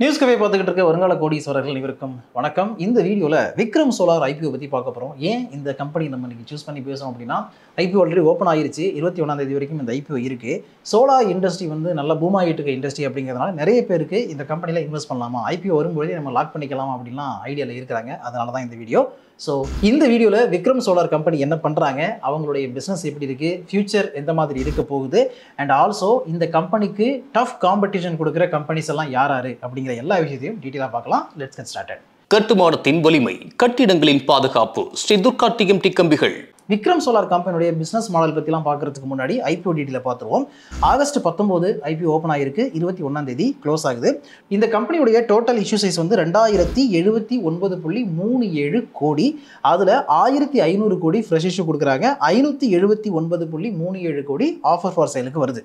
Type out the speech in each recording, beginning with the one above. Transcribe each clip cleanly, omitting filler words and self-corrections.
News கவே பார்த்துக்கிட்டு இருக்க வருங்கால கோடீஸ்வரர்கள் அனைவருக்கும் வணக்கம். இந்த வீடியோவில் விக்ரம் சோலார் ஐபிஓ பற்றி பார்க்க போகிறோம். ஏன் இந்த கம்பெனி நம்ம இன்னைக்கு சூஸ் பண்ணி பேசுகிறோம் அப்படின்னா, ஐபிஓ ஆல்ரெடி ஓப்பன் ஆயிருச்சு. 21ஆம் தேதி வரைக்கும் இந்த ஐபிஓ இருக்குது. சோலார் இண்டஸ்ட்ரி வந்து நல்லா பூம் ஆகிட்டு இருக்க இண்டஸ்ட்ரி அப்படிங்கிறதுனால நிறைய பேருக்கு இந்த கம்பெனியில் இன்வெஸ்ட் பண்ணலாமா, ஐபிஓ வரும்போதே நம்ம லாக் பண்ணிக்கலாமா அப்படின்லாம் ஐடியாவில் இருக்கிறாங்க. அதனால தான் இந்த வீடியோ. ஸோ இந்த வீடியோவில் விக்ரம் சோலார் கம்பெனி என்ன பண்ணுறாங்க, அவங்களுடைய பிஸ்னஸ் எப்படி இருக்குது, ஃபியூச்சர் எந்த மாதிரி இருக்க போகுது, அண்ட் ஆல்சோ இந்த கம்பெனிக்கு டஃப் காம்படிஷன் கொடுக்குற கம்பெனிஸ் எல்லாம் யார் அப்படிங்கிற எல்லா விஷயத்தையும் டீட்டெயிலாக பார்க்கலாம். Let's get started. கட்டுமானத்தின் வலிமை, கட்டிடங்களின் பாதுகாப்பு, ஸ்ரீ துர்கா டிஎம்டி கம்பிகள். விக்ரம் சோலார் கம்பெனியுடைய பிஸ்னஸ் மாடல் பற்றிலாம் பார்க்கறதுக்கு முன்னாடி ஐபிஓ டீட்டெயிலை பார்த்துருவோம். ஆகஸ்ட் 19 ஐபிஓ ஓப்பன் ஆகிருக்கு. 21ஆம் தேதி க்ளோஸ் ஆகுது. இந்த கம்பெனியுடைய டோட்டல் இஷ்யூ சைஸ் வந்து 2079.37 கோடி. அதில் 1500 கோடி ஃப்ரெஷ் இஷ்யூ கொடுக்குறாங்க. 579.37 கோடி ஆஃபர் ஃபார் சேலுக்கு வருது.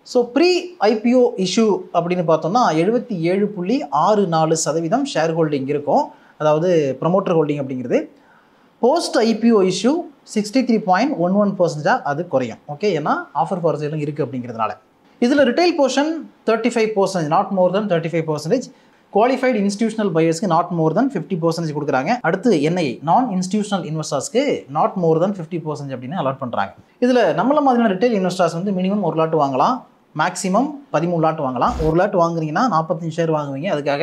ஸோ ப்ரீ ஐபிஓ இஷ்யூ அப்படின்னு பார்த்தோம்னா 77.64% ஷேர் ஹோல்டிங் இருக்கும், அதாவது ப்ரமோட்டர் ஹோல்டிங் அப்படிங்கிறது. போஸ்ட் ஐபிஓ இஷ்யூ 63.11% அது குறையும். ஓகே, ஏன்னா ஆஃபர் ஃபார் சேலும் இருக்குது அப்படிங்கிறதுனால. இதில் retail portion 35%, not more than 35%. Qualified institutional பையர்ஸ்க்கு நாட் மோர் தென் 50% கொடுக்குறாங்க. அடுத்து என்ஐ நான் இன்ஸ்டியூஷனல் இன்வெஸ்டர்ஸ்க்கு நாட் மோர் தென் 50% அப்படின்னு அலாட் பண்ணுறாங்க. இதில் நம்மள மாதிரியான ரிட்டைல் இன்வெஸ்டர்ஸ் வந்து மினிமம் 1 லாட் வாங்கலாம், மேக்ஸிமம் 13 லாட் வாங்கலாம். 1 லாட் வாங்குறீங்கன்னா 45 ஷேர் வாங்குவீங்க. அதுக்காக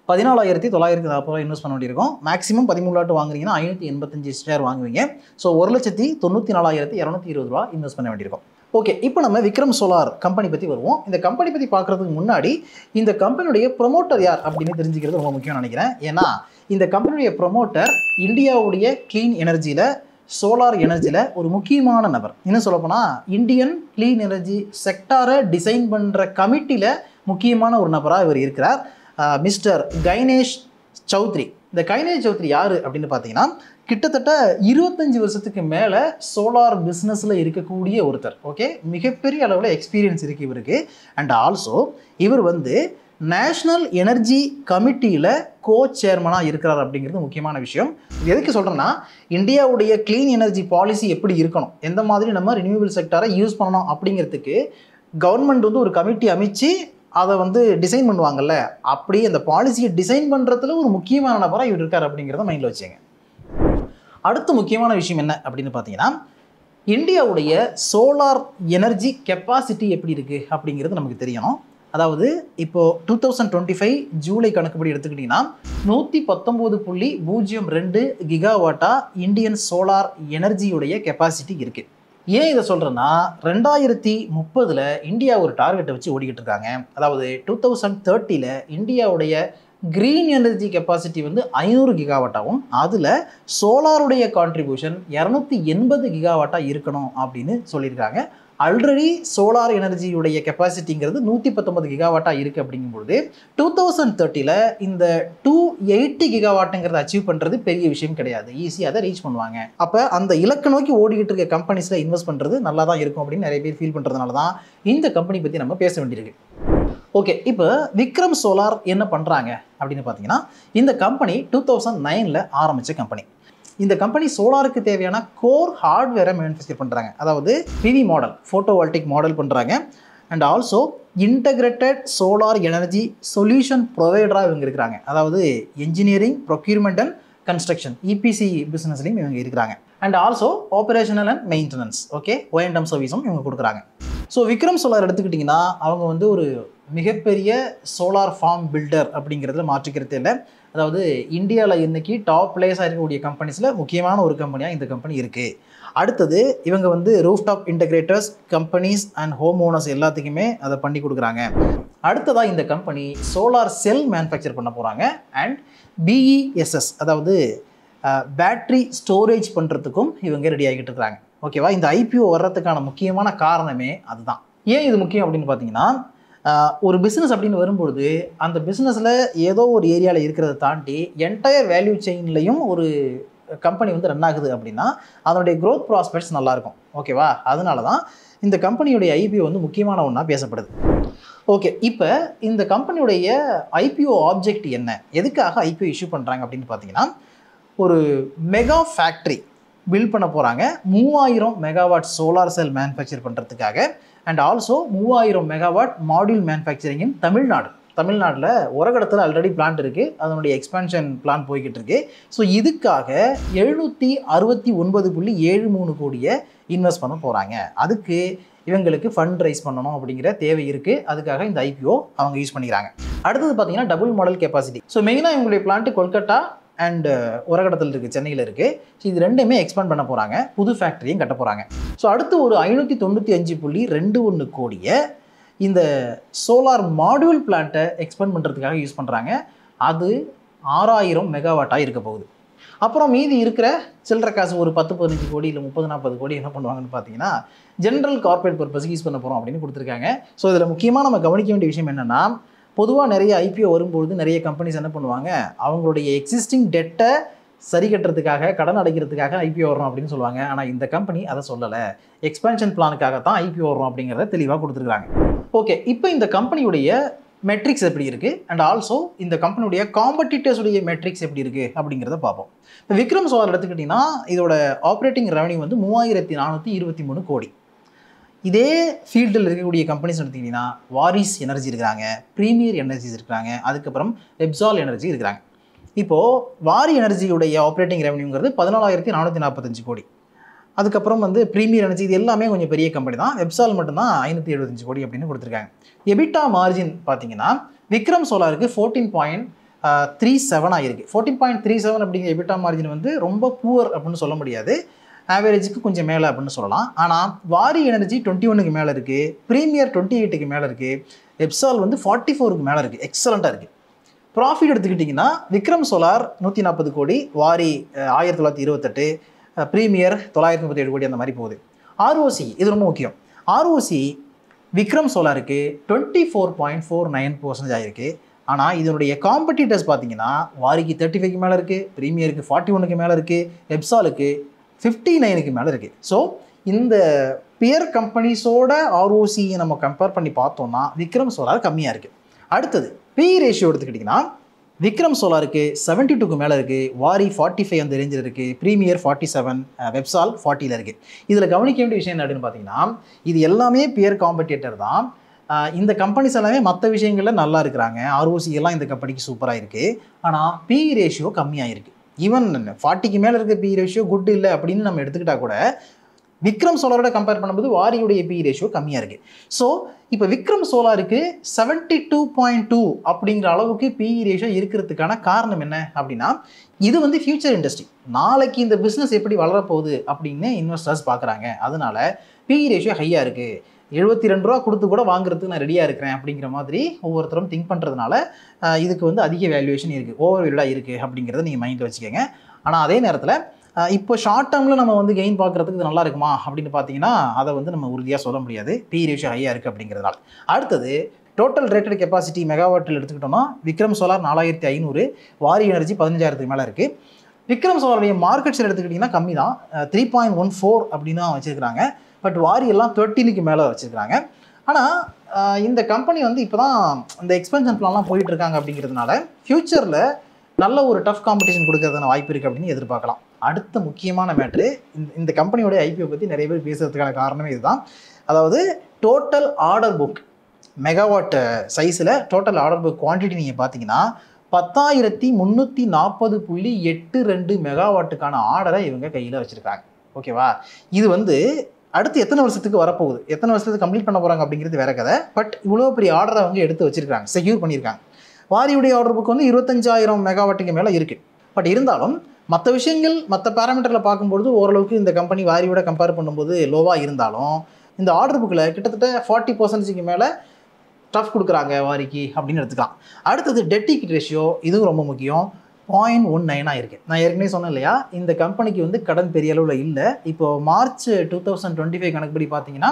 14,940 இன்வெஸ்ட் பண்ண வேண்டியிருக்கும். மேக்ஸிமம் 13 லாட் வாங்குறீங்கன்னா 585 ஷேர் வாங்குவீங்க. ஸோ 1,94,220 இன்வெஸ்ட் பண்ண வேண்டியிருக்கும். ஓகே, இப்போ நம்ம விக்ரம் சோலார் கம்பெனி பற்றி வருவோம். இந்த கம்பெனி பற்றி பார்க்குறதுக்கு முன்னாடி இந்த கம்பெனியுடைய ப்ரொமோட்டர் யார் அப்படின்னு தெரிஞ்சுக்கிறது ரொம்ப முக்கியம்னு நினைக்கிறேன். ஏன்னா இந்த கம்பெனியுடைய ப்ரொமோட்டர் இந்தியாவுடைய க்ளீன் எனர்ஜியில், சோலார் எனர்ஜியில் ஒரு முக்கியமான நபர். இன்னும் சொல்லப்போனால் இந்தியன் க்ளீன் எனர்ஜி செக்டாரை டிசைன் பண்ணுற கமிட்டியில் முக்கியமான ஒரு நபராக இவர் இருக்கிறார். மிஸ்டர் கைனேஷ் சௌத்ரி. இந்த கைனேஷ் சௌத்ரி யார் அப்படின்னு பார்த்தீங்கன்னா, கிட்டத்தட்ட 25 வருஷத்துக்கு மேலே சோலார் பிஸ்னஸில் இருக்கக்கூடிய ஒருத்தர். ஓகே, மிகப்பெரிய அளவில் எக்ஸ்பீரியன்ஸ் இருக்குது இவருக்கு. அண்ட் ஆல்சோ இவர் வந்து நேஷ்னல் எனர்ஜி கமிட்டியில் சேர்மனாக இருக்கிறார் அப்படிங்கிறது முக்கியமான விஷயம். எதுக்கு சொல்கிறேன்னா, இந்தியாவுடைய க்ளீன் எனர்ஜி பாலிசி எப்படி இருக்கணும், எந்த மாதிரி நம்ம ரினியூவபிள் செக்டாரை யூஸ் பண்ணணும் அப்படிங்கிறதுக்கு கவர்மெண்ட் வந்து ஒரு கமிட்டி அமைச்சு அதை வந்து டிசைன் பண்ணுவாங்கல்ல, அப்படி அந்த பாலிசியை டிசைன் பண்ணுறதுல ஒரு முக்கியமான நபராக இவர் இருக்கார் அப்படிங்கிறத மைண்டில் வச்சுங்க. அடுத்த முக்கியமான விஷயம் என்ன அப்படின்னு பார்த்தீங்கன்னா, இந்தியாவுடைய சோலார் எனர்ஜி கெப்பாசிட்டி எப்படி இருக்குது அப்படிங்கிறது நமக்கு தெரியணும். அதாவது இப்போது 2025 ஜூலை கணக்குப்படி எடுத்துக்கிட்டிங்கன்னா 119.02 கிகாவாட்டா இந்தியன் சோலார் எனர்ஜியுடைய கெப்பாசிட்டி இருக்குது. ஏன் இதை சொல்கிறேன்னா, 2030 இந்தியா ஒரு டார்கெட்டை வச்சு ஓடிக்கிட்டு இருக்காங்க. அதாவது 2030 இந்தியாவுடைய க்ரீன் எனர்ஜி கெப்பாசிட்டி வந்து 500 கிகாவாட்டாகவும், அதில் சோலாருடைய கான்ட்ரிபியூஷன் 280 கிகாவாட்டாக இருக்கணும் அப்படின்னு சொல்லியிருக்காங்க. ஆல்ரெடி சோலார் எனர்ஜியுடைய கெப்பாசிட்டிங்கிறது 119 கிகாவாட்டாக இருக்குது. அப்படிங்கும்பொழுது 2030 இந்த 280 கிகாவாட்டுங்கிறத அச்சீவ் பண்ணுறது பெரிய விஷயம் கிடையாது, ஈஸியாக அதை ரீச் பண்ணுவாங்க. அப்போ அந்த இலக்கை நோக்கி ஓடிக்கிட்டு இருக்க கம்பெனிஸில் இன்வெஸ்ட் பண்ணுறது நல்லா தான் இருக்கும் அப்படின்னு நிறைய பேர் ஃபீல் பண்ணுறதுனால தான் இந்த கம்பெனி பற்றி நம்ம பேச வேண்டியிருக்கு. ஓகே, இப்போ விக்ரம் சோலார் என்ன பண்ணுறாங்க அப்படின்னு பார்த்தீங்கன்னா, இந்த கம்பெனி 2009 ஆரம்பித்த கம்பெனி. இந்த கம்பெனி சோலாருக்கு தேவையான கோர் ஹார்ட்வேரை மேனுஃபேக்சர் பண்ணுறாங்க. அதாவது பிவி மாடல், ஃபோட்டோவால்டிக் மாடல் பண்ணுறாங்க. And also integrated solar energy solution ப்ரொவைடராக இவங்க இருக்கிறாங்க. அதாவது engineering, procurement and construction, EPC பிஸ்னஸ்லையும் இவங்க இருக்கிறாங்க. And also operational and maintenance, okay, O&M சர்வீஸும் இவங்க கொடுக்குறாங்க. ஸோ விக்ரம் சோலார் எடுத்துக்கிட்டிங்கன்னா, அவங்க வந்து ஒரு மிகப்பெரிய சோலார் ஃபார்ம் பில்டர் அப்படிங்கிறதுல மாற்றிக்கிறது இல்லை. அதாவது இந்தியாவில் இன்றைக்கி டாப் பிளேஸாக இருக்கக்கூடிய கம்பெனிஸில் முக்கியமான ஒரு கம்பெனியாக இந்த கம்பெனி இருக்குது. அடுத்தது இவங்க வந்து rooftop integrators, companies and home owners எல்லாத்துக்குமே அதை பண்ணி கொடுக்குறாங்க. அடுத்ததாக இந்த கம்பெனி சோலார் செல் மேனுஃபேக்சர் பண்ண போகிறாங்க. அண்ட் BESS, அதாவது பேட்ரி ஸ்டோரேஜ் பண்ணுறதுக்கும் இவங்க ரெடி ஆகிட்டு இருக்கிறாங்க. ஓகேவா, இந்த ஐபிஓ வர்றதுக்கான முக்கியமான காரணமே அதுதான். ஏன் இது முக்கியம் அப்படின்னு பார்த்தீங்கன்னா, ஒரு பிஸ்னஸ் அப்படின்னு வரும்பொழுது அந்த பிஸ்னஸில் ஏதோ ஒரு ஏரியாவில் இருக்கிறத தாண்டி என்டையர் வேல்யூ செயின்லையும் ஒரு கம்பெனி வந்து ரன் ஆகுது அப்படின்னா அதனுடைய க்ரோத் ப்ராஸ்பெக்ட்ஸ் நல்லாயிருக்கும். ஓகேவா, அதனால தான் இந்த கம்பெனியுடைய ஐபிஓ வந்து முக்கியமான ஒன்றா பேசப்படுது. ஓகே, இப்போ இந்த கம்பெனியுடைய ஐபிஓ ஆப்ஜெக்ட் என்ன, எதுக்காக ஐபிஓ இஷ்யூ பண்ணுறாங்க அப்படின்னு பார்த்தீங்கன்னா, ஒரு மெகா ஃபேக்ட்ரி பில்ட் பண்ண போகிறாங்க. 3000 மெகாவாட் சோலார் செல் மேனுஃபேக்சர் பண்ணுறதுக்காக. And also 3000 megawatt module manufacturing இன் தமிழ்நாடு. தமிழ்நாட்டில் உரகடத்தில் ஆல்ரெடி பிளான்ட் இருக்குது, அதனுடைய எக்ஸ்பேன்ஷன் பிளான் போய்கிட்டு இருக்கு. ஸோ இதுக்காக 769.73 கோடியை இன்வெஸ்ட் பண்ண போகிறாங்க. அதுக்கு இவங்களுக்கு ஃபண்ட் ரைஸ் பண்ணணும் அப்படிங்கிற தேவை இருக்குது. அதுக்காக இந்த ஐபிஓ அவங்க யூஸ் பண்ணிக்கிறாங்க. அடுத்தது பார்த்தீங்கன்னா டபுள் மாடல் கெப்பாசிட்டி. ஸோ மெயினாக இவங்களுடைய பிளான்ட்டு கொல்கட்டா அண்ட் உரகடத்தில் இருக்குது, சென்னையில் இருக்குது. ஸோ இது ரெண்டுமே எக்ஸ்பேண்ட் பண்ண போகிறாங்க, புது ஃபேக்ட்ரியும் கட்ட போகிறாங்க. ஸோ அடுத்து ஒரு 595.21 கோடியை இந்த சோலார் மாடியூல் பிளான்ட்டை எக்ஸ்பேண்ட் பண்ணுறதுக்காக யூஸ் பண்ணுறாங்க. அது 6000 மெகாவாட்டாக இருக்க போகுது. அப்புறம் மீதி இருக்கிற சில்லற காசு ஒரு 10-15 கோடி இல்லை 30-40 கோடி என்ன பண்ணுவாங்கன்னு பார்த்தீங்கன்னா ஜென்ரல் கார்பரேட் பர்பஸ்க்கு யூஸ் பண்ண போகிறோம் அப்படின்னு கொடுத்துருக்காங்க. ஸோ இதில் முக்கியமாக நம்ம கவனிக்க வேண்டிய விஷயம் என்னென்னா, பொதுவாக நிறைய ஐபிஓ வரும்பொழுது நிறைய கம்பெனிஸ் என்ன பண்ணுவாங்க, அவங்களுடைய எக்ஸிஸ்டிங் டெட்டை சரி கட்டுறதுக்காக, கடன் அடைக்கிறதுக்காக ஐபிஓ வரும் அப்படின்னு சொல்லுவாங்க. ஆனால் இந்த கம்பெனி அதை சொல்லலை, எக்ஸ்பேன்ஷன் பிளானுக்காக தான் ஐபிஓ வரும் அப்படிங்கிறத தெளிவாக கொடுத்துருக்காங்க. ஓகே, இப்போ இந்த கம்பெனியுடைய மெட்ரிக்ஸ் எப்படி இருக்குது அண்ட் ஆல்சோ இந்த கம்பெனியுடைய காம்படிட்டர்ஸுடைய மெட்ரிக்ஸ் எப்படி இருக்குது அப்படிங்கிறத பார்ப்போம். இப்போ விக்ரம் சோலார் எடுத்துக்கிட்டிங்கன்னா இதோட ஆப்ரேட்டிங் ரெவன்யூ வந்து 3423 கோடி. இதே ஃபீல்டில் இருக்கக்கூடிய கம்பெனிஸ் எடுத்துக்கிட்டிங்கன்னா வாரிஸ் எனர்ஜி இருக்கிறாங்க, ப்ரீமியர் எனர்ஜிஸ் இருக்கிறாங்க, அதுக்கப்புறம் ரெப்சால் எனர்ஜி இருக்கிறாங்க. இப்போது வாரி எனர்ஜியுடைய ஆப்ரேட்டிங் ரெவன்யூங்கிறது 14,445 கோடி. அதுக்கப்புறம் வந்து ப்ரீமியர் எனர்ஜி, இது எல்லாமே கொஞ்சம் பெரிய கம்பெனி தான். வெப்சால் மட்டும்தான் 575 கோடி அப்படின்னு கொடுத்துருக்காங்க. எபிட்டா மார்ஜின் பார்த்தீங்கன்னா விக்ரம் சோலாருக்கு 14.37 ஆகிருக்கு. 14.37 அப்படிங்கிற எபிட்டா மார்ஜின் வந்து ரொம்ப புவர் அப்படின்னு சொல்ல முடியாது, ஆவரேஜுக்கு கொஞ்சம் மேலே அப்படின்னு சொல்லலாம். ஆனால் வாரி எனர்ஜி 21க்கு மேலே இருக்குது, ப்ரீமியர் 28க்கு மேலே இருக்குது, வெப்சால் வந்து 44க்கு மேலே இருக்குது. எக்ஸலண்ட்டாக இருக்குது. ப்ராஃபிட் எடுத்துக்கிட்டிங்கன்னா விக்ரம் சோலார் 140 கோடி, வாரி 1928, ப்ரீமியர் 937 கோடி, அந்த மாதிரி போகுது. ஆர்ஓசி இது ரொம்ப முக்கியம். ஆர்ஓசி விக்ரம் சோலாருக்கு 24.49% ஆகிருக்கு. ஆனால் இதனுடைய காம்படிட்டர்ஸ் பார்த்தீங்கன்னா வாரிக்கு 35க்கு மேலே இருக்குது, ப்ரீமியருக்கு 41க்கு மேலே இருக்குது, வெப்சாலுக்கு 59க்கு மேலே இருக்குது. ஸோ இந்த பியர் கம்பெனிஸோட ஆர்ஓசியை நம்ம கம்பேர் பண்ணி பார்த்தோம்னா விக்ரம் சோலார் கம்மியாக இருக்குது. அடுத்தது பிஇ ரேஷியோ எடுத்துக்கிட்டிங்கன்னா விக்ரம் சோலாருக்கு 72க்கு மேலே இருக்குது, வாரி 45 அந்த ரேஞ்சில் இருக்குது, ப்ரீமியர் 47, வெப்சால் 40ல் இருக்குது. இதில் கவனிக்க வேண்டிய விஷயம் என்ன அப்படின்னு பார்த்தீங்கன்னா இது எல்லாமே பியர் காம்படிட்டர் தான். இந்த கம்பெனிஸ் எல்லாமே மற்ற விஷயங்களில் நல்லா இருக்கிறாங்க, ஆர்ஓசி எல்லாம் இந்த கம்பெனிக்கு சூப்பராக இருக்குது. ஆனால் பிஇ ரேஷியோ கம்மியாக இருக்குது. ஈவன் 40க்கு மேலே இருக்க பிஇ ரேஷியோ குட் இல்லை அப்படின்னு நம்ம எடுத்துக்கிட்டால் கூட விக்ரம் சோலாரோட கம்பேர் பண்ணும்போது வாரியுடைய பிஇ ரேஷியோ கம்மியாக இருக்குது. ஸோ இப்போ விக்ரம் சோலாருக்கு 72.2 அப்படிங்கிற அளவுக்கு பிஇ ரேஷியோ இருக்கிறதுக்கான காரணம் என்ன அப்படின்னா இது வந்து ஃபியூச்சர் இண்டஸ்ட்ரி, நாளைக்கு இந்த பிஸ்னஸ் எப்படி வளரப்போகுது அப்படின்னு இன்வெஸ்டர்ஸ் பார்க்குறாங்க. அதனால பிஇ ரேஷியோ ஹையாக இருக்குது. 72 ரூபா கொடுத்து கூட வாங்குறதுக்கு நான் ரெடியாக இருக்கிறேன் அப்படிங்கிற மாதிரி ஒவ்வொருத்தரும் திங்க் பண்ணுறதுனால இதுக்கு வந்து அதிக வேல்யூவேஷன் இருக்குது, ஓவர் வேல்யூடாக இருக்குது அப்படிங்கிறத நீங்கள் மைண்டில் வச்சுக்கோங்க. ஆனால் அதே நேரத்தில் இப்போ ஷார்ட் டேர்மில் நம்ம வந்து கெயின் பார்க்குறதுக்கு இது நல்லா இருக்குமா அப்படின்னு பார்த்தீங்கன்னா அதை வந்து நம்ம உறுதியாக சொல்ல முடியாது, பிஇ ரேஷியோ ஹையாக இருக்குது அப்படிங்கிறதுனால. அடுத்தது டோட்டல் ரேட்டட் கெப்பாசிட்டி மெகாவாட்டில் எடுத்துக்கிட்டோம்னா விக்ரம் சோலார் 4500, வாரி எனர்ஜி 15,000க்கு மேலே இருக்குது. விக்ரம் சோலாருடைய மார்க்கெட் ஷேர் எடுத்துக்கிட்டிங்கன்னா கம்மி தான், 3.14 அப்படின்னு வச்சுருக்கிறாங்க. பட் வாரி எல்லாம் 13க்கு மேலே வச்சுருக்காங்க. ஆனால் இந்த கம்பெனி வந்து இப்போ தான் இந்த எக்ஸ்பென்ஷன் பிளான்லாம் போயிட்டுருக்காங்க அப்படிங்கிறதுனால ஃப்யூச்சரில் நல்ல ஒரு டஃப் காம்படிஷன் கொடுக்கறதுன வாய்ப்பு இருக்குது அப்படின்னு எதிர்பார்க்கலாம். அடுத்த முக்கியமான மேட்ரு, இந்த கம்பெனியோட ஐபிஓ பற்றி நிறைய பேர் பேசுகிறதுக்கான காரணமே இதுதான். அதாவது டோட்டல் ஆர்டர் புக் மெகாவாட் சைஸில் டோட்டல் ஆர்டர் புக் குவான்டிட்டி நீங்கள் பார்த்தீங்கன்னா 10,340.82 மெகாவாட்டுக்கான ஆர்டரை இவங்க கையில் வச்சுருக்காங்க. ஓகேவா? இது வந்து அடுத்து எத்தனை வருஷத்துக்கு வரப்போகுது, எத்தனை வருஷத்துக்கு கம்ப்ளீட் பண்ண போகிறாங்க அப்படிங்கிறது வேற கதை. பட் இவ்வளோ பெரிய ஆர்டரை அவங்க எடுத்து வச்சுருக்காங்க, செக்யூர் பண்ணியிருக்காங்க. வாரியுடைய ஆர்டர் புக் வந்து 25,000 மெகாவாட்டுக்கு மேலே இருக்குது. பட் இருந்தாலும் மற்ற விஷயங்கள் மற்ற பேராமீட்டரில் பார்க்கும்பொழுது ஓரளவுக்கு இந்த கம்பெனி வாரியோட கம்பேர் பண்ணும்போது லோவாக இருந்தாலும் இந்த ஆர்டர் புக்கில் கிட்டத்தட்ட 40% மேலே டஃப் கொடுக்குறாங்க வாரிக்கு அப்படின்னு எடுத்துக்கலாம். அடுத்தது டெட் ஈக்விட்டி ரேஷியோ, இதுவும் ரொம்ப முக்கியம், 0.19 இருக்குது. நான் ஏற்கனவே சொன்னேன் இல்லையா, இந்த கம்பெனிக்கு வந்து கடன் பெரிய அளவில் இல்லை. இப்போது மார்ச் 2025 கணக்குப்படி பார்த்தீங்கன்னா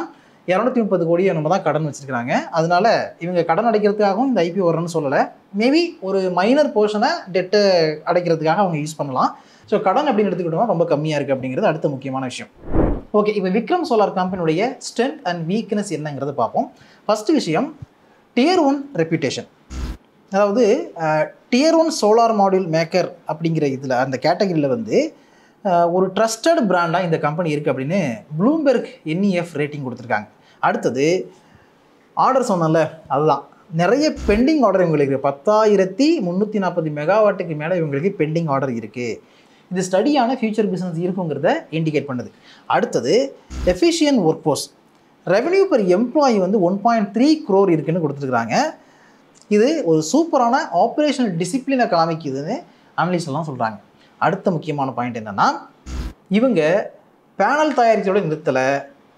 230 கோடியை நம்ம தான் கடன் வச்சுருக்காங்க. அதனால இவங்க கடன் அடைக்கிறதுக்காகவும் இந்த ஐபிஓ வரணும்னு சொல்லலை, மேபி ஒரு மைனர் போர்ஷனை டெட்டை அடைக்கிறதுக்காக அவங்க யூஸ் பண்ணலாம். ஸோ கடன் அப்படின்னு எடுத்துக்கிட்டோம்னா ரொம்ப கம்மியாக இருக்குது அப்படிங்கிறது அடுத்த முக்கியமான விஷயம். ஓகே, இப்போ விக்ரம் சோலார் கம்பெனியுடைய ஸ்ட்ரென்த் அண்ட் வீக்னஸ் என்னங்கிறத பார்ப்போம். ஃபஸ்ட்டு விஷயம் Tier 1 ரெப்யூட்டேஷன். அதாவது Tier 1 சோலார் மாடியூல் மேக்கர் அப்படிங்கிற இதில் அந்த கேட்டகரியில் வந்து ஒரு ட்ரஸ்டட் பிராண்டாக இந்த கம்பெனி இருக்குது அப்படின்னு ப்ளூம்பெர்க் NEF ரேட்டிங் கொடுத்துருக்காங்க. அடுத்தது ஆர்டர் சொன்னல, அதுதான் நிறைய பெண்டிங் ஆர்டர் இவங்களுக்கு இருக்குது. 10,340 மெகாவாட்டுக்கு மேலே இவங்களுக்கு பெண்டிங் ஆர்டர் இருக்குது. இது ஸ்டடியான ஃபியூச்சர் பிஸ்னஸ் இருக்குங்கிறத இண்டிகேட் பண்ணுது. அடுத்தது efficient work force. Revenue per employee வந்து 1.3 crore இருக்குன்னு கொடுத்துருக்குறாங்க. இது ஒரு சூப்பரான ஆப்ரேஷனல் டிசிப்ளினை காமிக்குதுன்னு அனலிஸ்ட்லாம் சொல்கிறாங்க. அடுத்த முக்கியமான பாயிண்ட் என்னென்னா, இவங்க பேனல் தயாரிக்கிறோட நிறுத்தலை,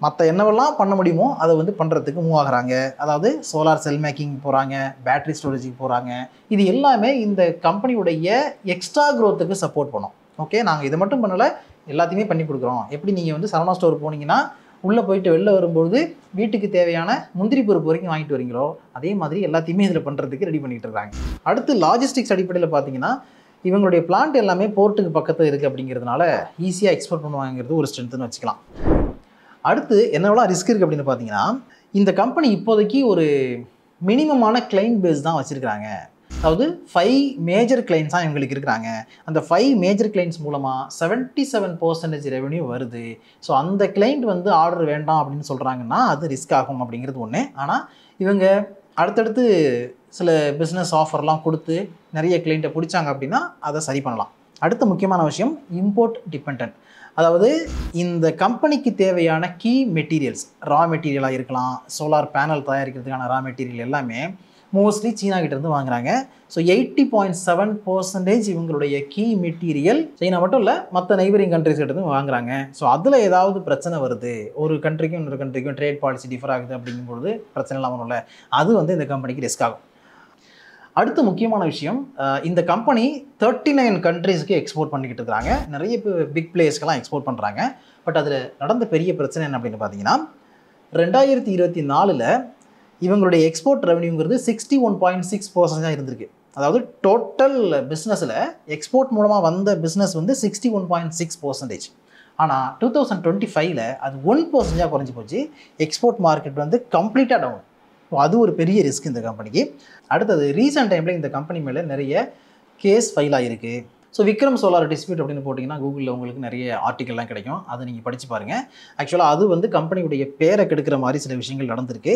மற்ற என்னவெல்லாம் பண்ண முடியுமோ அதை வந்து பண்ணுறதுக்கு மூவ் ஆகுறாங்க. அதாவது சோலார் செல் மேக்கிங் போகிறாங்க, பேட்டரி ஸ்டோரேஜுக்கு போகிறாங்க. இது எல்லாமே இந்த கம்பெனியுடைய எக்ஸ்ட்ரா க்ரோத்துக்கு சப்போர்ட் பண்ணோம். ஓகே, நாங்கள் இதை மட்டும் பண்ணலை, எல்லாத்தையுமே பண்ணி கொடுக்குறோம். எப்படி நீங்கள் வந்து சரவணா ஸ்டோர் போனீங்கன்னா உள்ளே போயிட்டு வெளில வரும்போது வீட்டுக்கு தேவையான முந்திரி பருப்பு வரைக்கும் வாங்கிட்டு வரீங்களோ, அதே மாதிரி எல்லாத்தையுமே இதில் பண்ணுறதுக்கு ரெடி பண்ணிகிட்டு இருக்காங்க. அடுத்து லாஜிஸ்டிக்ஸ் அடிப்படையில் பார்த்தீங்கன்னா, இவங்களுடைய பிளான்ட் எல்லாமே போர்ட்டுக்கு பக்கத்தில் இருக்குது அப்படிங்கிறதுனால ஈஸியாக எக்ஸ்போர்ட் பண்ணுவாங்கிறது ஒரு ஸ்ட்ரென்த்துன்னு வச்சுக்கலாம். அடுத்து என்னவெல்லாம் ரிஸ்க் இருக்குது அப்படின்னு பார்த்தீங்கன்னா, இந்த கம்பெனி இப்போதைக்கு ஒரு மினிமமான கிளைண்ட் பேஸ் தான் வச்சுருக்காங்க. அதாவது 5 மேஜர் கிளைண்ட்ஸ் தான் இவங்களுக்கு இருக்கிறாங்க. அந்த 5 மேஜர் கிளைண்ட்ஸ் மூலமாக 77% ரெவென்யூ வருது. ஸோ அந்த கிளைண்ட் வந்து ஆர்டர் வேண்டாம் அப்படின்னு சொல்கிறாங்கன்னா அது ரிஸ்க் ஆகும் அப்படிங்கிறது ஒன்று. ஆனால் இவங்க அடுத்தடுத்து சில பிஸ்னஸ் ஆஃபர்லாம் கொடுத்து நிறைய கிளைண்ட்டை பிடிச்சாங்க அப்படின்னா அதை சரி பண்ணலாம். அடுத்த முக்கியமான விஷயம் இம்போர்ட் டிபெண்டன்ட். அதாவது இந்த கம்பெனிக்கு தேவையான கீ மெட்டீரியல்ஸ், ரா மெட்டீரியலாக இருக்கலாம், சோலார் பேனல் தயாரிக்கிறதுக்கான ரா மெட்டீரியல் எல்லாமே மோஸ்ட்லி சீனா கிட்டேருந்து வாங்குறாங்க. ஸோ 80.7% இவங்களுடைய கீ மெட்டீரியல் சீனா மட்டும் இல்லை, மற்ற நெய்பரிங் கண்ட்ரிஸ் கிட்டேருந்து வாங்குறாங்க. ஸோ அதில் ஏதாவது பிரச்சனை வருது, ஒரு கண்ட்ரிக்கும் இன்னொரு கண்ட்ரிக்கும் ட்ரேட் பாலிசி டிஃபர் ஆகுது அப்படிங்கும்போது பிரச்சனை இல்லாமல் இல்லை, அது வந்து இந்த கம்பெனிக்கு ரிஸ்க் ஆகும். அடுத்த முக்கியமான விஷயம், இந்த கம்பெனி 39 கண்ட்ரீஸ்க்கு எக்ஸ்போர்ட் பண்ணிக்கிட்டு இருக்கிறாங்க. நிறைய பிக் பிளேயர்ஸ்க்கெல்லாம் எக்ஸ்போர்ட் பண்ணுறாங்க. பட் அதில் நடந்த பெரிய பிரச்சனை என்ன அப்படின்னு பார்த்தீங்கன்னா, 2024 இவங்களுடைய எக்ஸ்போர்ட் ரெவன்யூங்கிறது 61.6% இருந்திருக்கு. அதாவது டோட்டல் பிஸ்னஸில் எக்ஸ்போர்ட் மூலமாக வந்த பிஸ்னஸ் வந்து 61.6%. ஆனால் 2025 அது 1% குறைஞ்சி போச்சு. எக்ஸ்போர்ட் மார்க்கெட் வந்து கம்ப்ளீட்டாக டவுன். அது ஒரு பெரிய ரிஸ்க் இந்த கம்பெனிக்கு. அடுத்தது ரீசெண்ட் டைமில் இந்த கம்பெனி மேலே நிறைய கேஸ் ஃபைல் ஆகிருக்கு. ஸோ விக்ரம் சோலார் டிஸ்பியூட் அப்படின்னு போட்டிங்கன்னா கூகுளில் உங்களுக்கு நிறைய ஆர்டிக்கல்லாம் கிடைக்கும், அதை நீங்கள் படித்து பாருங்கள். ஆக்சுவலாக அது வந்து கம்பெனியுடைய பேரை கெடுக்கிற மாதிரி சில விஷயங்கள் நடந்திருக்கு.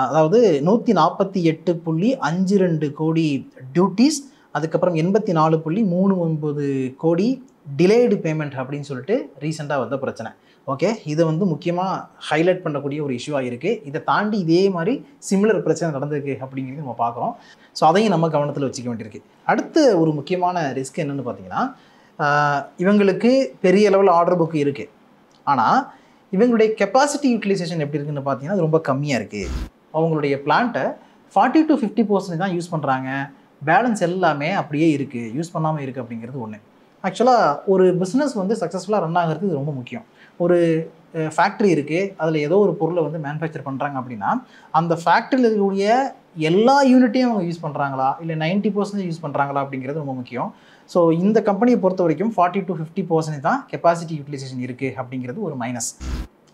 அதாவது 148.52 கோடி டியூட்டிஸ், அதுக்கப்புறம் 84.39 கோடி டிலேடு பேமெண்ட் அப்படின்னு சொல்லிட்டு ரீசெண்டாக வந்த பிரச்சனை. ஓகே, இதை வந்து முக்கியமாக ஹைலைட் பண்ணக்கூடிய ஒரு இஷ்யூவாக இருக்குது. இதை தாண்டி இதே மாதிரி சிமிலர் பிரச்சனை நடந்திருக்கு அப்படிங்கிறது நம்ம பார்க்குறோம். ஸோ அதையும் நம்ம கவனத்தில் வச்சுக்க வேண்டியிருக்கு. அடுத்த ஒரு முக்கியமான ரிஸ்க் என்னென்னு பார்த்தீங்கன்னா, இவங்களுக்கு பெரிய லெவல் ஆர்டர் புக் இருக்குது. ஆனால் இவங்களுடைய கெப்பாசிட்டி யூட்டிலைசேஷன் எப்படி இருக்குதுன்னு பார்த்தீங்கன்னா அது ரொம்ப கம்மியாக இருக்குது. அவங்களுடைய பிளான்ட்டை 40 to 50% தான் யூஸ் பண்ணுறாங்க. பேலன்ஸ் எல்லாமே அப்படியே இருக்குது, யூஸ் பண்ணாமல் இருக்குது அப்படிங்கிறது ஒன்று. ஆக்சுவலாக ஒரு பிஸ்னஸ் வந்து சக்ஸஸ்ஃபுல்லாக ரன் ஆகிறது இது ரொம்ப முக்கியம். ஒரு ஃபேக்ட்ரி இருக்குது, அதில் ஏதோ ஒரு பொருளை வந்து மேனுஃபேக்சர் பண்ணுறாங்க அப்படின்னா அந்த ஃபேக்ட்ரியில் இருக்கக்கூடிய எல்லா யூனிட்டையும் அவங்க யூஸ் பண்ணுறாங்களா இல்லை 90% யூஸ் பண்ணுறாங்களா அப்படிங்கிறது ரொம்ப முக்கியம். ஸோ இந்த கம்பெனியை பொறுத்த வரைக்கும் 40 to 50% தான் கெப்பாசிட்டி யூட்டிலைசேஷன் இருக்குது அப்படிங்கிறது ஒரு மைனஸ்.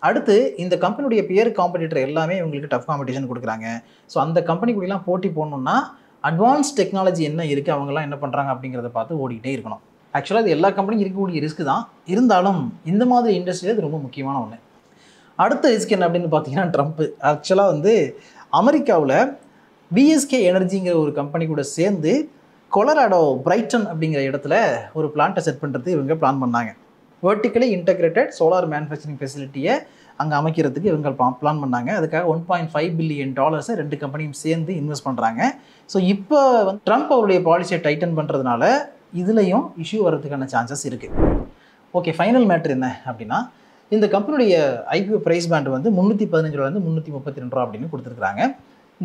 அடுத்து இந்த கம்பெனியுடைய பியர் காம்படிட்டர் எல்லாமே இவங்களுக்கு டஃப் காம்படிஷன் கொடுக்குறாங்க. ஸோ அந்த கம்பெனி கூடலாம் போட்டி போடணுன்னா அட்வான்ஸ் டெக்னாலஜி என்ன இருக்குது, அவங்கெல்லாம் என்ன பண்ணுறாங்க அப்படிங்கிறத பார்த்து ஓடிக்கிட்டே இருக்கணும். ஆக்சுவலாக இது எல்லா கம்பெனியும் இருக்கக்கூடிய ரிஸ்க் தான், இருந்தாலும் இந்த மாதிரி இண்டஸ்ட்ரியில் இது ரொம்ப முக்கியமான ஒன்று. அடுத்த ரிஸ்க் என்ன அப்படின்னு பார்த்தீங்கன்னா ட்ரம்ப். ஆக்சுவலாக வந்து அமெரிக்காவில் விஎஸ்கே எனர்ஜிங்கிற ஒரு கம்பெனி கூட சேர்ந்து கொலராடோ பிரைட்டன் அப்படிங்கிற இடத்துல ஒரு பிளான்ட்டை செட் பண்ணுறது இவங்க பிளான் பண்ணாங்க. வெர்டிக்கலி இன்டகிரேட்டட் சோலார் மேனுஃபேக்சரிங் ஃபெசிலிட்டியை அங்கே அமைக்கிறதுக்கு இவங்க பிளான் பண்ணாங்க. அதுக்காக $1.5 பில்லியன் ரெண்டு கம்பெனியும் சேர்ந்து இன்வெஸ்ட் பண்ணுறாங்க. ஸோ இப்போ வந்து ட்ரம்ப் அவருடைய பாலிசியை டைட்டன் பண்ணுறதுனால இதுலேயும் இஷ்யூ வர்றதுக்கான சான்சஸ் இருக்குது. ஓகே, ஃபைனல் மேட்ரு என்ன அப்படின்னா, இந்த கம்பெனியுடைய ஐபிஓ ப்ரைஸ் பேண்ட் வந்து 315 ரூபாயிலேருந்து 332 ரூபா அப்படின்னு கொடுத்துருக்குறாங்க.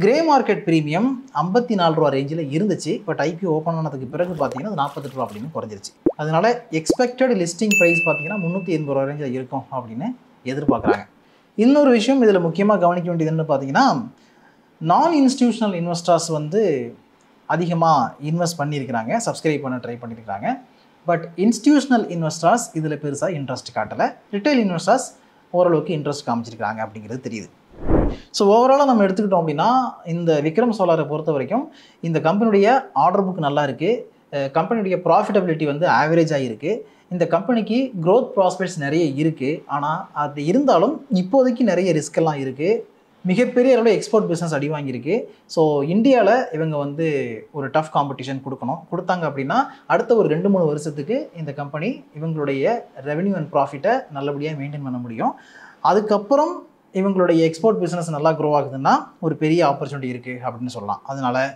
கிரே மார்க்கெட் ப்ரீமியம் 54 ரூபா ரேஞ்சில் இருந்துச்சு. பட் ஐபிஓ ஓப்பன் ஆனதுக்கு பிறகு பார்த்தீங்கன்னா அது 48 ரூபா அப்படின்னு குறைஞ்சிருச்சு. அதனால எக்ஸ்பெக்டட் லிஸ்டிங் ப்ரைஸ் பார்த்தீங்கன்னா 380 ரூபா ரேஞ்சில் இருக்கும் அப்படின்னு எதிர்பார்க்குறாங்க. இன்னொரு விஷயம் இதில் முக்கியமாக கவனிக்க வேண்டியதுன்னு பார்த்தீங்கன்னா, நான் இன்ஸ்டிடியூஷனல் இன்வெஸ்டர்ஸ் வந்து அதிகமாக இன்வெஸ்ட் பண்ணியிருக்கிறாங்க, சப்ஸ்கிரைப் பண்ண ட்ரை பண்ணியிருக்கிறாங்க. பட் இன்ஸ்டிடியூஷனல் இன்வெஸ்டர்ஸ் இதில் பெருசாக இன்ட்ரெஸ்ட் காட்டலை. ரிட்டைல் இன்வெஸ்டர்ஸ் ஓரளவுக்கு இன்ட்ரெஸ்ட் காமிச்சிருக்காங்க அப்படிங்கிறது தெரியுது. ஸோ ஓவராலாக நம்ம எடுத்துக்கிட்டோம் அப்படின்னா இந்த விக்ரம் சோலாரை பொறுத்த வரைக்கும் இந்த கம்பெனியுடைய ஆர்டர் புக் நல்லா இருக்குது, கம்பெனியுடைய ப்ராஃபிட்டபிலிட்டி வந்து ஆவரேஜாக இருக்குது, இந்த கம்பெனிக்கு க்ரோத் ப்ராஸ்பெக்ட்ஸ் நிறைய இருக்குது. ஆனால் அது இருந்தாலும் இப்போதைக்கு நிறைய ரிஸ்கெல்லாம் இருக்குது. மிகப்பெரிய அளவில் எக்ஸ்போர்ட் பிஸ்னஸ் அடி வாங்கியிருக்கு. ஸோ இந்தியாவில் இவங்க வந்து ஒரு டஃப் காம்படிஷன் கொடுத்தாங்க அப்படின்னா அடுத்த ஒரு 2-3 வருஷத்துக்கு இந்த கம்பெனி இவங்களுடைய ரெவென்யூ அண்ட் ப்ராஃபிட்டை நல்லபடியாக மெயின்டைன் பண்ண முடியும். அதுக்கப்புறம் இவங்களுடைய எக்ஸ்போர்ட் பிஸ்னஸ் நல்லா க்ரோ ஆகுதுன்னா ஒரு பெரிய ஆப்பர்ச்சுனிட்டி இருக்குது அப்படின்னு சொல்லலாம். அதனால்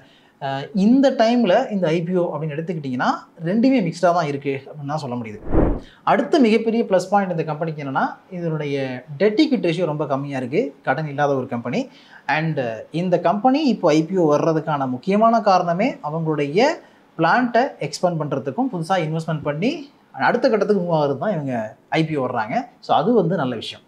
இந்த டைமில் இந்த ஐபிஓ அப்படின்னு எடுத்துக்கிட்டிங்கன்னா ரெண்டுமே மிக்ஸ்டாக தான் இருக்குது அப்படின்னு தான் சொல்ல முடியுது. அடுத்த மிகப்பெரிய ப்ளஸ் பாயிண்ட் இந்த கம்பெனிக்கு என்னென்னா இதனுடைய டெட் ஈக்விட்டி ரேஷியோ ரொம்ப கம்மியாக இருக்குது. கடன் இல்லாத ஒரு கம்பெனி. அண்ட் இந்த கம்பெனி இப்போ ஐபிஓ வர்றதுக்கான முக்கியமான காரணமே அவங்களுடைய பிளான்ட்டை எக்ஸ்பேண்ட் பண்ணுறதுக்கும் புதுசாக இன்வெஸ்ட்மெண்ட் பண்ணி அடுத்த கட்டத்துக்கு மூவ் ஆகிறது தான் இவங்க ஐபிஓ வர்றாங்க. ஸோ அது வந்து நல்ல விஷயம்.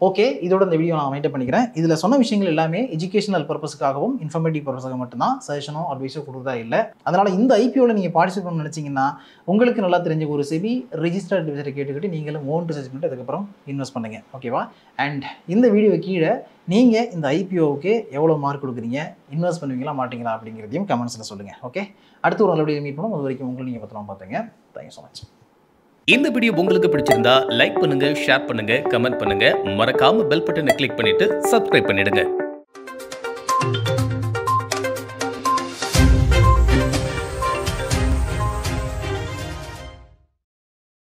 ஓகே, இதோட இந்த வீடியோ நான் மைண்டப் பண்ணிக்கிறேன். இதில் சொன்ன விஷயங்கள் எல்லாமே எஜுகேஷனல் பர்பஸுக்காகவும் இன்ஃபர்மேட்டிவ் பர்பஸுக்காக மட்டும்தான், சஜஷனோ அட்வைஸோ கொடுத்தா இல்லை. அதனால் இந்த ஐபிஓவில் நீங்கள் பார்ட்டிசிபேட் பண்ண நினச்சிங்கன்னா உங்களுக்கு நல்லா தெரிஞ்ச ஒரு செபி ரிஜிஸ்டர்ட் அட்வைசரை கேட்டுக்கிட்டு நீங்களும் ஓன் ரிசர்ச் பண்ணிட்டு அதுக்கப்புறம் இன்வெஸ்ட் பண்ணுங்கள். ஓகேவா? அண்ட் இந்த வீடியோ கீழே நீங்கள் இந்த ஐபிஓவுக்கு எவ்வளோ மார்க் கொடுக்குறீங்க, இன்வெஸ்ட் பண்ணுவீங்களா மாட்டீங்களா அப்படிங்கிறதையும் கமெண்ட்ஸில் சொல்லுங்கள். ஓகே, அடுத்து ஒரு நல்ல வீடியோ மீட் பண்ணுவோம். அது வரைக்கும் உங்களை நீங்கள் பத்திரமா பார்த்துங்க. Thank you so much. இந்த வீடியோ உங்களுக்கு பிடிச்சிருந்தா லைக் பண்ணுங்க, ஷேர் பண்ணுங்க, கமெண்ட் பண்ணுங்க. மறக்காம பெல் பட்டனை கிளிக் பண்ணிட்டு சப்ஸ்கிரைப் பண்ணிடுங்க.